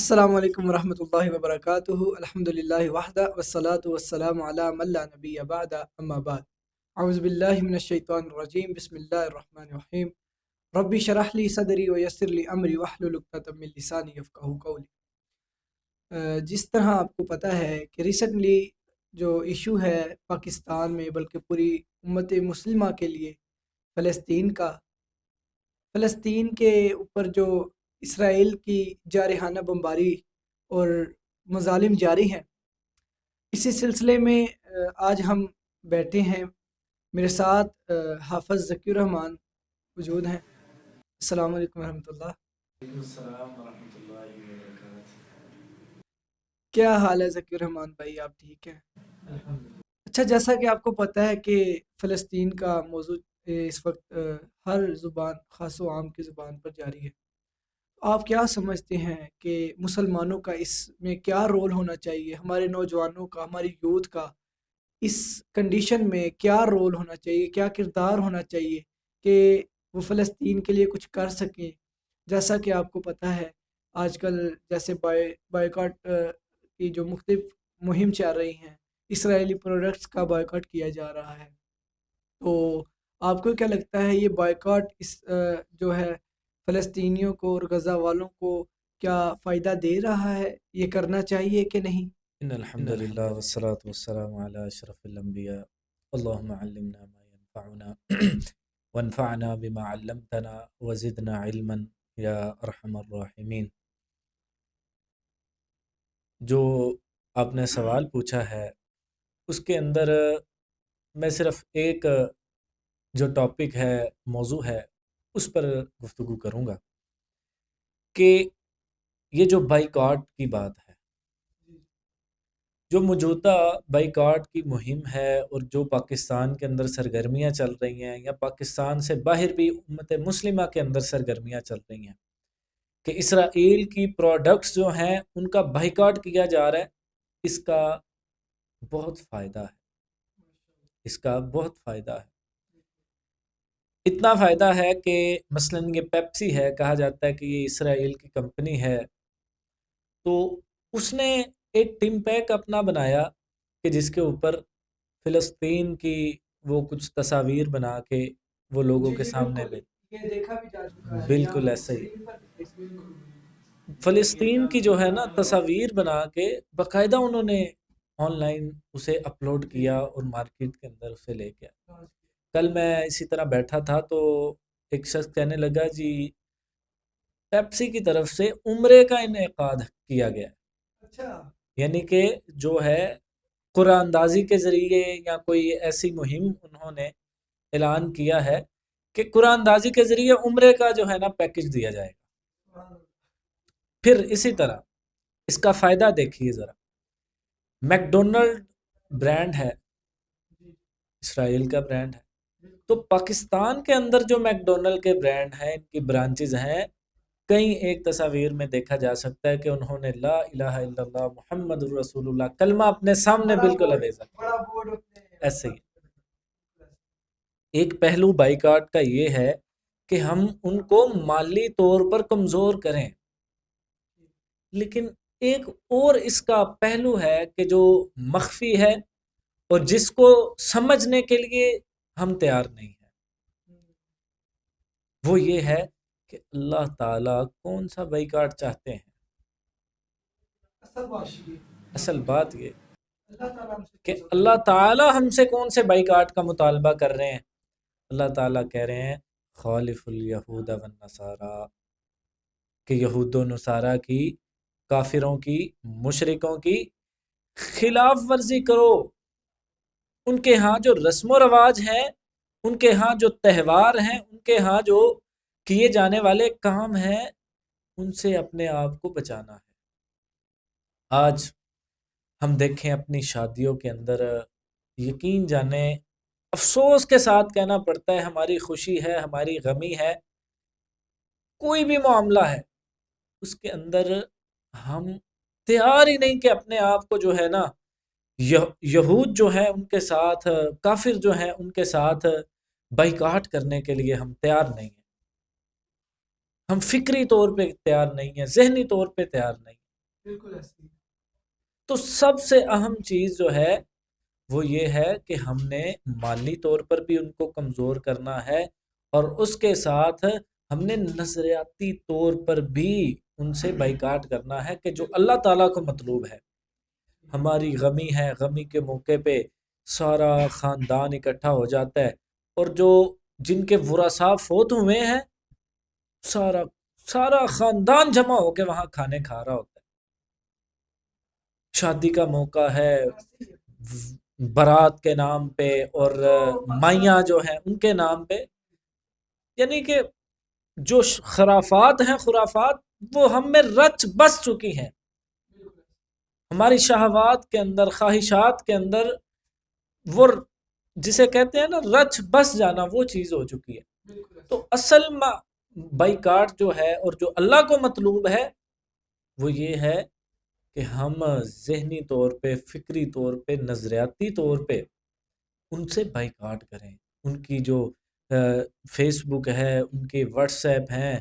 السلام علیکم ورحمۃ اللہ وبرکاتہ۔ الحمد للہ وحدہ والصلاة والسلام علی من لا نبی بعد اما بعد۔ اعوذ باللہ من الشیطان الرجیم، بسم اللہ الرحمن الرحیم۔ ربی شرح لی صدری ویسر لی امری واحلل عقدۃ من لسانی یفقہوا قولی۔ جس طرح آپ کو پتہ ہے کہ ریسنٹلی جو ایشو ہے پاکستان میں بلکہ پوری امت مسلمہ کے لیے فلسطین کے اوپر جو اسرائیل کی جارحانہ بمباری اور مظالم جاری ہیں، اسی سلسلے میں آج ہم بیٹھے ہیں۔ میرے ساتھ حافظ ذکی الرحمان موجود ہیں۔ السلام علیکم ورحمۃ اللہ۔ وعلیکم السلام ورحمۃ اللہ وبرکاتہ۔ کیا حال ہے ذکی الرحمان بھائی، آپ ٹھیک ہیں؟ اچھا، جیسا کہ آپ کو پتہ ہے کہ فلسطین کا موضوع اس وقت ہر زبان خاص و عام کی زبان پر جاری ہے۔ آپ کیا سمجھتے ہیں کہ مسلمانوں کا اس میں کیا رول ہونا چاہیے، ہمارے نوجوانوں کا، ہماری یوتھ کا اس کنڈیشن میں کیا رول ہونا چاہیے، کیا کردار ہونا چاہیے کہ وہ فلسطین کے لیے کچھ کر سکیں؟ جیسا کہ آپ کو پتہ ہے آج کل جیسے بائیکاٹ کی جو مختلف مہم چل رہی ہیں، اسرائیلی پروڈکٹس کا بائیکاٹ کیا جا رہا ہے، تو آپ کو کیا لگتا ہے یہ بائیکاٹ جو ہے فلسطینیوں کو اور غزہ والوں کو کیا فائدہ دے رہا ہے؟ یہ کرنا چاہیے کہ نہیں؟ ان الحمد للہ والصلاة والسلام علی اشرف الانبیاء اللہم علمنا ما ينفعنا وانفعنا بما علمتنا وزدنا علما یا ارحم الراحمین۔ جو آپ نے سوال پوچھا ہے اس کے اندر میں صرف ایک جو ٹاپک ہے، موضوع ہے، اس پر گفتگو کروں گا کہ یہ جو بائیکاٹ کی بات ہے، جو موجودہ بائیکاٹ کی مہم ہے اور جو پاکستان کے اندر سرگرمیاں چل رہی ہیں یا پاکستان سے باہر بھی امت مسلمہ کے اندر سرگرمیاں چل رہی ہیں کہ اسرائیل کی پروڈکٹس جو ہیں ان کا بائیکاٹ کیا جا رہا ہے، اس کا بہت فائدہ ہے، اس کا بہت فائدہ ہے۔ اتنا فائدہ ہے کہ مثلاً یہ پیپسی ہے، کہا جاتا ہے کہ یہ اسرائیل کی کمپنی ہے، تو اس نے ایک ٹیم پیک اپنا بنایا کہ جس کے اوپر فلسطین کی وہ کچھ تصاویر بنا کے وہ لوگوں کے سامنے یہ دیکھا بھی جا چکا ہے، بالکل ایسا ہی فلسطین کی جو ہے نا تصاویر بنا کے باقاعدہ انہوں نے آن لائن اسے اپلوڈ کیا اور مارکیٹ کے اندر اسے لے گیا۔ کل میں اسی طرح بیٹھا تھا تو ایک شخص کہنے لگا جی پیپسی کی طرف سے عمرے کا انعقاد کیا گیا، یعنی کہ جو ہے قرآن اندازی کے ذریعے یا کوئی ایسی مہم انہوں نے اعلان کیا ہے کہ قرآن اندازی کے ذریعے عمرے کا جو ہے نا پیکج دیا جائے گا۔ پھر اسی طرح اس کا فائدہ دیکھیے ذرا، میکڈونلڈ برانڈ ہے، اسرائیل کا برانڈ ہے، تو پاکستان کے اندر جو میکڈونلڈ کے برانڈ ہیں، ان کی برانچز ہیں، کئی ایک تصاویر میں دیکھا جا سکتا ہے کہ انہوں نے لا الہ الا اللہ محمد رسول اللہ کلمہ اپنے سامنے بالکل اویزا ایسے ہی۔ ایک پہلو بائیکاٹ کا یہ ہے کہ ہم ان کو مالی طور پر کمزور کریں، لیکن ایک اور اس کا پہلو ہے کہ جو مخفی ہے اور جس کو سمجھنے کے لیے ہم تیار نہیں ہیں، وہ یہ ہے کہ اللہ تعالیٰ کون سا بائیکاٹ چاہتے ہیں۔ اصل بات یہ کہ اللہ تعالیٰ ہم سے کون سے بائیکاٹ کا مطالبہ کر رہے ہیں۔ اللہ تعالیٰ کہہ رہے ہیں خالف الیہود والنصارى، کہ یہود و نصارہ کی، کافروں کی، مشرکوں کی خلاف ورزی کرو، ان کے ہاں جو رسم و رواج ہیں، ان کے ہاں جو تہوار ہیں، ان کے ہاں جو کیے جانے والے کام ہیں، ان سے اپنے آپ کو بچانا ہے۔ آج ہم دیکھیں اپنی شادیوں کے اندر، یقین جانیں افسوس کے ساتھ کہنا پڑتا ہے، ہماری خوشی ہے، ہماری غمی ہے، کوئی بھی معاملہ ہے، اس کے اندر ہم تیار ہی نہیں کہ اپنے آپ کو جو ہے نا یہود جو ہے ان کے ساتھ، کافر جو ہیں ان کے ساتھ بائیکاٹ کرنے کے لیے ہم تیار نہیں ہیں، ہم فکری طور پہ تیار نہیں ہیں، ذہنی طور پہ تیار نہیں ہیں۔ بالکل ایسی تو سب سے اہم چیز جو ہے وہ یہ ہے کہ ہم نے مالی طور پر بھی ان کو کمزور کرنا ہے، اور اس کے ساتھ ہم نے نظریاتی طور پر بھی ان سے بائیکاٹ کرنا ہے کہ جو اللہ تعالیٰ کو مطلوب ہے۔ ہماری غمی ہے، غمی کے موقع پہ سارا خاندان اکٹھا ہو جاتا ہے، اور جو جن کے ورثاء فوت ہوئے ہیں سارا سارا خاندان جمع ہو کے وہاں کھانے کھا رہا ہوتا ہے۔ شادی کا موقع ہے، بارات کے نام پہ اور مائیاں جو ہیں ان کے نام پہ، یعنی کہ جو خرافات ہیں، خرافات وہ ہم میں رچ بس چکی ہیں، ہماری شہوات کے اندر، خواہشات کے اندر وہ جسے کہتے ہیں نا رچ بس جانا، وہ چیز ہو چکی ہے۔ تو اصل بائیکاٹ جو ہے اور جو اللہ کو مطلوب ہے وہ یہ ہے کہ ہم ذہنی طور پہ، فکری طور پہ، نظریاتی طور پہ ان سے بائیکاٹ کریں۔ ان کی جو فیس بک ہے، ان کے واٹس ایپ ہیں،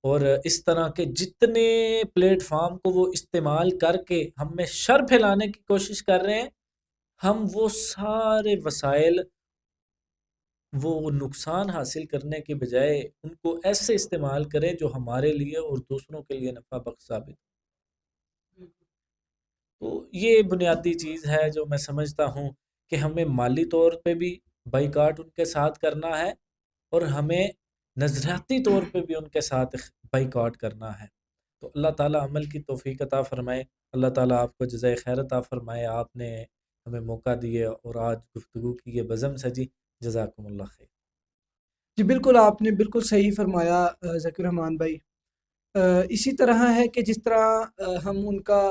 اور اس طرح کے جتنے پلیٹ فارم کو وہ استعمال کر کے ہم میں شر پھیلانے کی کوشش کر رہے ہیں، ہم وہ سارے وسائل، وہ نقصان حاصل کرنے کے بجائے ان کو ایسے استعمال کریں جو ہمارے لیے اور دوسروں کے لیے نفع بخش ثابت۔ تو یہ بنیادی چیز ہے جو میں سمجھتا ہوں کہ ہمیں مالی طور پہ بھی بائیکاٹ ان کے ساتھ کرنا ہے، اور ہمیں نظریاتی طور پہ بھی ان کے ساتھ بائیکاٹ کرنا ہے۔ تو اللہ تعالیٰ عمل کی توفیق عطا فرمائے، اللہ تعالیٰ آپ کو جزائے خیر عطا فرمائے۔ آپ نے ہمیں موقع دیے اور آج گفتگو کی یہ بزم سجی، جزاکم اللہ خیر۔ جی بالکل، آپ نے بالکل صحیح فرمایا ذکر رحمان بھائی۔ اسی طرح ہے کہ جس طرح ہم ان کا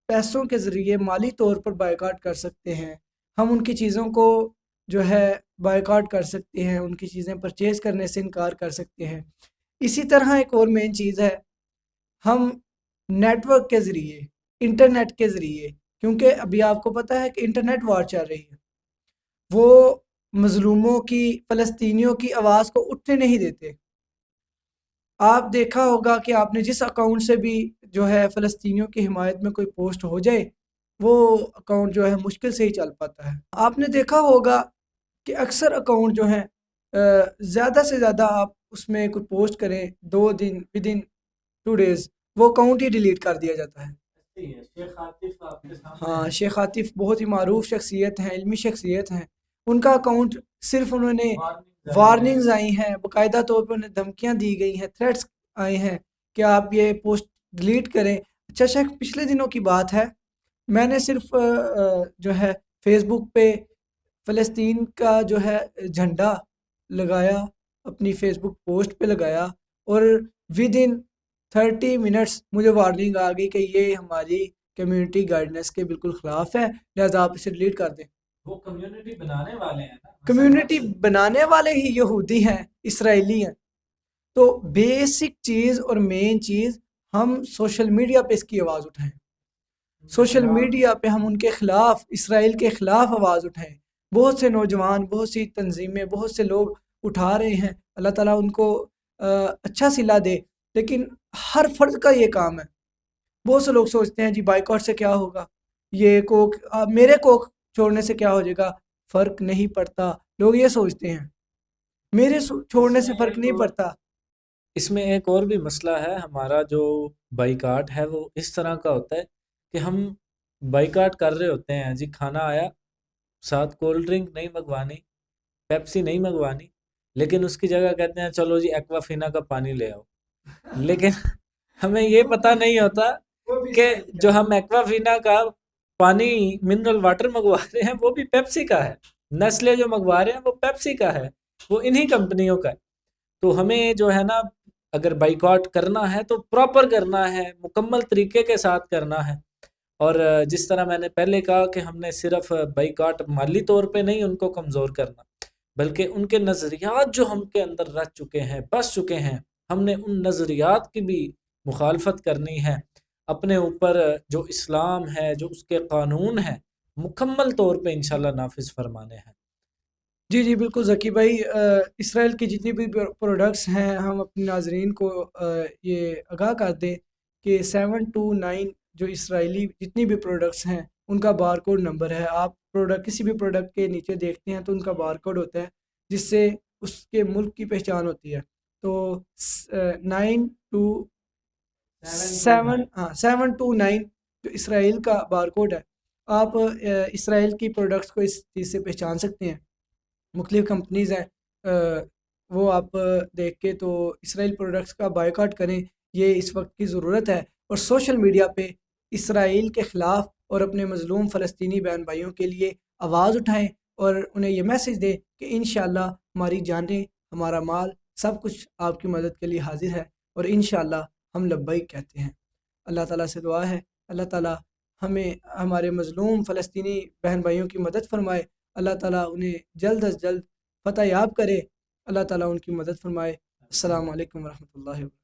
پیسوں کے ذریعے مالی طور پر بائیکاٹ کر سکتے ہیں، ہم ان کی چیزوں کو جو ہے بائیکاٹ کر سکتے ہیں، ان کی چیزیں پرچیز کرنے سے انکار کر سکتے ہیں۔ اسی طرح ایک اور مین چیز ہے، ہم نیٹ ورک کے ذریعے، انٹرنیٹ کے ذریعے، کیونکہ ابھی آپ کو پتہ ہے کہ انٹرنیٹ وار چل رہی ہے، وہ مظلوموں کی، فلسطینیوں کی آواز کو اٹھنے نہیں دیتے۔ آپ دیکھا ہوگا کہ آپ نے جس اکاؤنٹ سے بھی جو ہے فلسطینیوں کی حمایت میں کوئی پوسٹ ہو جائے، وہ اکاؤنٹ جو ہے مشکل سے ہی چل پاتا ہے۔ آپ نے دیکھا ہوگا کہ اکثر اکاؤنٹ جو ہیں زیادہ سے زیادہ آپ اس میں کوئی پوسٹ کریں 2 دن، ودن 2 days وہ اکاؤنٹ ہی ڈیلیٹ کر دیا جاتا ہے۔ ہاں، شیخ عاطف بہت ہی معروف شخصیت ہیں، علمی شخصیت ہیں، ان کا اکاؤنٹ صرف انہوں نے وارننگز آئی ہیں، باقاعدہ طور پر انہیں دھمکیاں دی گئی ہیں، تھریٹس آئے ہیں کہ آپ یہ پوسٹ ڈیلیٹ کریں۔ اچھا شیخ، پچھلے دنوں کی بات ہے، میں نے صرف جو ہے فیس بک پہ فلسطین کا جو ہے جھنڈا لگایا، اپنی فیس بک پوسٹ پہ لگایا، اور ودن 30 منٹس مجھے وارننگ آ گئی کہ یہ ہماری کمیونٹی گائیڈنس کے بالکل خلاف ہے، لہذا آپ اسے ڈیلیٹ کر دیں۔ وہ کمیونٹی بنانے والے ہیں نا، کمیونٹی بنانے والے ہی یہودی ہیں، اسرائیلی ہیں۔ تو بیسک چیز اور مین چیز، ہم سوشل میڈیا پہ اس کی آواز اٹھائیں، سوشل میڈیا پہ ہم ان کے خلاف، اسرائیل کے خلاف آواز اٹھائیں۔ بہت سے نوجوان، بہت سی تنظیمیں، بہت سے لوگ اٹھا رہے ہیں، اللہ تعالیٰ ان کو اچھا صلہ دے، لیکن ہر فرد کا یہ کام ہے۔ بہت سے لوگ سوچتے ہیں جی بائیکاٹ سے کیا ہوگا، یہ کوک میرے کوک چھوڑنے سے کیا ہو جائے گا، فرق نہیں پڑتا، لوگ یہ سوچتے ہیں، میرے چھوڑنے سے فرق نہیں پڑتا۔ اس میں ایک اور بھی مسئلہ ہے، ہمارا جو بائیکاٹ ہے وہ اس طرح کا ہوتا ہے کہ ہم بائیکاٹ کر رہے ہوتے ہیں، جی کھانا آیا، ساتھ کولڈ ڈرنک نہیں منگوانی، پیپسی نہیں منگوانی، لیکن اس کی جگہ کہتے ہیں چلو جی ایکوافینا کا پانی لے آؤ۔ لیکن ہمیں یہ پتہ نہیں ہوتا کہ جو ہم ایکوافینا کا پانی، منرل واٹر منگوا رہے ہیں وہ بھی پیپسی کا ہے، نیسلے جو منگوا رہے ہیں وہ پیپسی کا ہے، وہ انہی کمپنیوں کا ہے۔ تو ہمیں جو ہے نا، اگر بائیکاٹ کرنا ہے تو پراپر کرنا ہے، مکمل طریقے کے ساتھ کرنا ہے۔ اور جس طرح میں نے پہلے کہا کہ ہم نے صرف بائیکاٹ مالی طور پہ نہیں ان کو کمزور کرنا، بلکہ ان کے نظریات جو ہم کے اندر رہ چکے ہیں، بس چکے ہیں، ہم نے ان نظریات کی بھی مخالفت کرنی ہے، اپنے اوپر جو اسلام ہے، جو اس کے قانون ہیں، مکمل طور پہ انشاءاللہ نافذ فرمانے ہیں۔ جی جی بالکل ذکی بھائی، اسرائیل کی جتنی بھی پروڈکٹس ہیں، ہم اپنے ناظرین کو یہ آگاہ کر دیں کہ 729 جو اسرائیلی جتنی بھی پروڈکٹس ہیں ان کا بار کوڈ نمبر ہے. آپ کسی بھی پروڈکٹ کے نیچے دیکھتے ہیں تو ان کا بار کوڈ ہوتا ہے جس سے اس کے ملک کی پہچان ہوتی ہے. تو 729 جو اسرائیل کا بار کوڈ ہے، آپ اسرائیل کی پروڈکٹس کو اس چیز سے پہچان سکتے ہیں. مختلف کمپنیز ہیں، وہ آپ دیکھ کے تو اسرائیل پروڈکٹس کا بائیکاٹ کریں، یہ اس وقت کی ضرورت ہے. اور سوشل میڈیا پہ اسرائیل کے خلاف اور اپنے مظلوم فلسطینی بہن بھائیوں کے لیے آواز اٹھائیں اور انہیں یہ میسج دیں کہ انشاءاللہ ہماری جانیں، ہمارا مال، سب کچھ آپ کی مدد کے لیے حاضر ہے، اور انشاءاللہ ہم لبیک کہتے ہیں. اللہ تعالیٰ سے دعا ہے اللہ تعالیٰ ہمیں ہمارے مظلوم فلسطینی بہن بھائیوں کی مدد فرمائے. اللہ تعالیٰ انہیں جلد از جلد فتح یاب کرے. اللہ تعالیٰ ان کی مدد فرمائے. السلام علیکم ورحمۃ اللہ وبرکاتہ.